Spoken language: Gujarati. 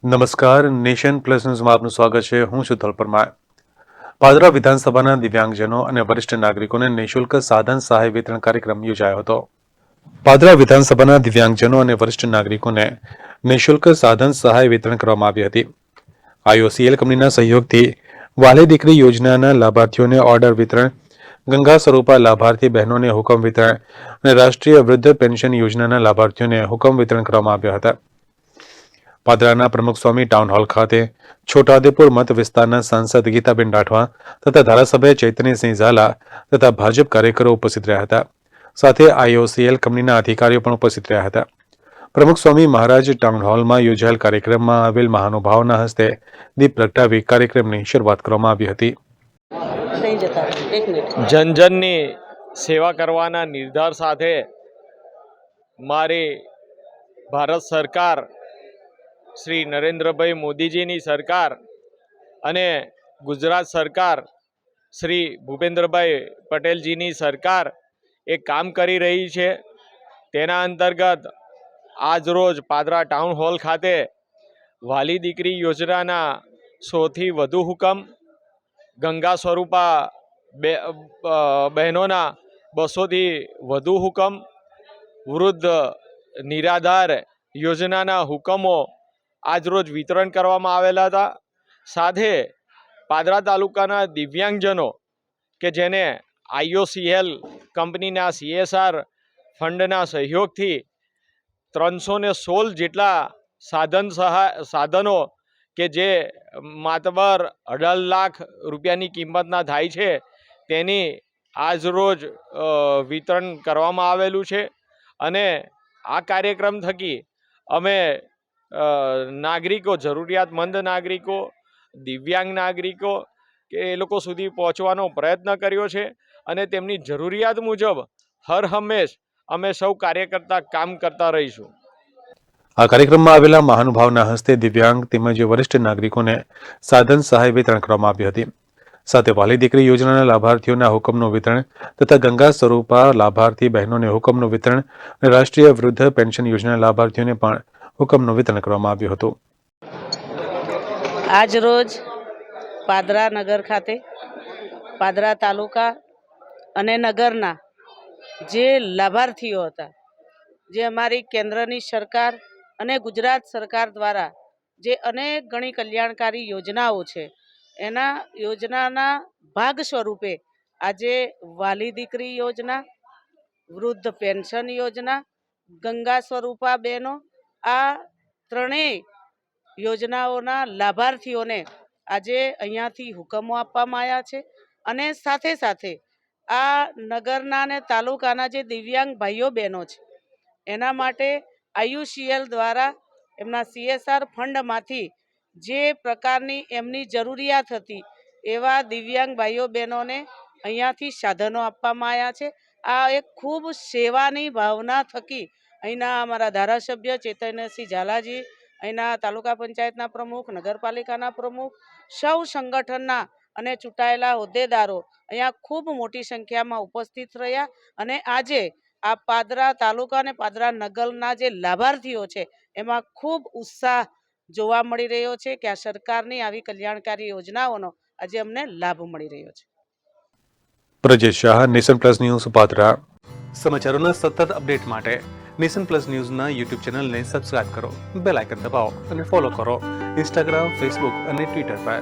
નમસ્કાર, નેશન પ્લસ ન્યૂઝમાં આપનું સ્વાગત છે. હું છું ધોલ પરમાર. પાદરા વિધાનસભાના દિવ્યાંગજનો અને વરિષ્ઠ નાગરિકોને નિઃશુલ્ક સાધન સહાય વિતરણ કાર્યક્રમ યોજાયો હતો. પાદરા વિધાનસભાના દિવ્યાંગજનો અને વરિષ્ઠ નાગરિકોને નિઃશુલ્ક સાધન સહાય વિતરણ કરવામાં આવી હતી. આઈઓસીએલ કંપનીના સહયોગથી વાલી દીકરી યોજનાના લાભાર્થીઓને ઓર્ડર વિતરણ, ગંગા સ્વરૂપા લાભાર્થી બહેનોને હુકમ વિતરણ અને રાષ્ટ્રીય વૃદ્ધ પેન્શન યોજનાના લાભાર્થીઓને હુકમ વિતરણ કરવામાં આવ્યા હતા. પાદરાના પ્રમુખ સ્વામી ટાઉન હોલ ખાતે છોટાઉદેપુર મત વિસ્તારના સાંસદ ગીતાબેન રાઠવા તથા ધારાસભ્ય ચૈતન્યસિંહ ઝાલા તથા ભાજપ કાર્યકરો ઉપસ્થિત રહ્યા હતા. સાથે આઈઓસીએલ કંપનીના અધિકારીઓ પણ ઉપસ્થિત રહ્યા હતા. પ્રમુખ સ્વામી મહારાજ ટાઉન હોલમાં યોજાયેલ કાર્યક્રમમાં આવેલ મહાનુભાવોના હસ્તે દીપ પ્રગટાવી કાર્યક્રમની શરૂઆત કરવામાં આવી હતી. જનજનની સેવા કરવાના નિર્ધાર સાથે મારી ભારત સરકાર શ્રી નરેન્દ્રભાઈ મોદીજીની સરકાર અને ગુજરાત સરકાર શ્રી ભૂપેન્દ્રભાઈ પટેલજીની સરકાર એ કામ કરી રહી છે. તેના અંતર્ગત આજરોજ પાદરા ટાઉન હોલ ખાતે વાલી દીકરી યોજનાના 100થી વધુ હુકમ, ગંગા સ્વરૂપા બહેનોના 200થી વધુ હુકમ, વૃદ્ધ નિરાધાર યોજનાના હુકમો આજરોજ વિતરણ કરવામાં આવેલા હતા. સાથે પાદરા તાલુકાના દિવ્યાંગજનો કે જેને આઈઓસીએલ કંપનીના CSR ફંડના સહયોગથી 316 જેટલા સાધનો કે જે માતબર 18 લાખ રૂપિયાની કિંમતના થાય છે તેની આજરોજ વિતરણ કરવામાં આવેલું છે. અને આ કાર્યક્રમ થકી અમે નાગરિકો, જરૂરિયાતમંદ નાગરિકો, દિવ્યાંગ નાગરિકો કે એ લોકો સુધી પહોંચવાનો પ્રયત્ન કર્યો છે અને તેમની જરૂરિયાત મુજબ હર હંમેશ અમે સૌ કાર્યકર્તા કામ કરતા રહીશું. આ કાર્યક્રમમાં આવેલા મહાનુભાવના હસ્તે દિવ્યાંગ તેમજ વરિષ્ઠ નાગરિકોને સાધન સહાય વિતરણ કરવામાં આવી હતી. સાથે વાલી દીકરી યોજનાના લાભાર્થીઓના હુકમનું વિતરણ તથા ગંગા સ્વરૂપા લાભાર્થી બહેનોને હુકમનું વિતરણ અને રાષ્ટ્રીય વૃદ્ધ પેન્શન યોજના લાભાર્થીઓને પણ હુકમનું વિતરણ કરવામાં આવ્યું હતું. આજ રોજ પાદરા નગર ખાતે પાદરા તાલુકા અને નગરના જે લાભાર્થીઓ હતા, જે અમારી કેન્દ્રની સરકાર અને ગુજરાત સરકાર દ્વારા જે અનેક ઘણી કલ્યાણકારી યોજનાઓ છે એના યોજનાના ભાગ સ્વરૂપે આજે વાલી દીકરી યોજના, વૃદ્ધ પેન્શન યોજના, ગંગા સ્વરૂપા બહેનો, આ ત્રણેય યોજનાઓના લાભાર્થીઓને આજે અહીંયાથી હુકમો આપવામાં આવ્યા છે. અને સાથે સાથે આ નગરના અને તાલુકાના જે દિવ્યાંગ ભાઈઓ બહેનો છે એના માટે આઈયુસીએલ દ્વારા એમના CSR ફંડમાંથી જે પ્રકારની એમની જરૂરિયાત હતી એવા દિવ્યાંગ ભાઈઓ બહેનોને અહીંયાથી સાધનો આપવામાં આવ્યા છે. આ એક ખૂબ સેવાની ભાવના થકી અહીંના અમારા ધારાસભ્ય ચૈતન્યસિંહ ઝાલાજી, અહીંના તાલુકા પંચાયતના પ્રમુખ, નગરપાલિકાના પ્રમુખ, સૌ સંગઠનના અને ચૂંટાયેલા હોદ્દેદારો અહીંયા ખૂબ મોટી સંખ્યામાં ઉપસ્થિત રહ્યા. અને આજે આ પાદરા તાલુકા અને પાદરા નગરના જે લાભાર્થીઓ છે એમાં ખૂબ ઉત્સાહ જોવા મળી રહ્યો છે કે આ સરકારની આવી કલ્યાણકારી યોજનાઓનો આજે અમને લાભ મળી રહ્યો છે. Prajesh Shah, Nation Plus News, Padra. સમાચારોના સતત અપડેટ માટે નેશન પ્લસ ન્યૂઝના યુટ્યુબ ચેનલને સબસ્ક્રાઇબ કરો, બેલ આઇકન દબાવો અને ફોલો કરો ઇન્સ્ટાગ્રામ, ફેસબુક અને ટ્વિટર પર.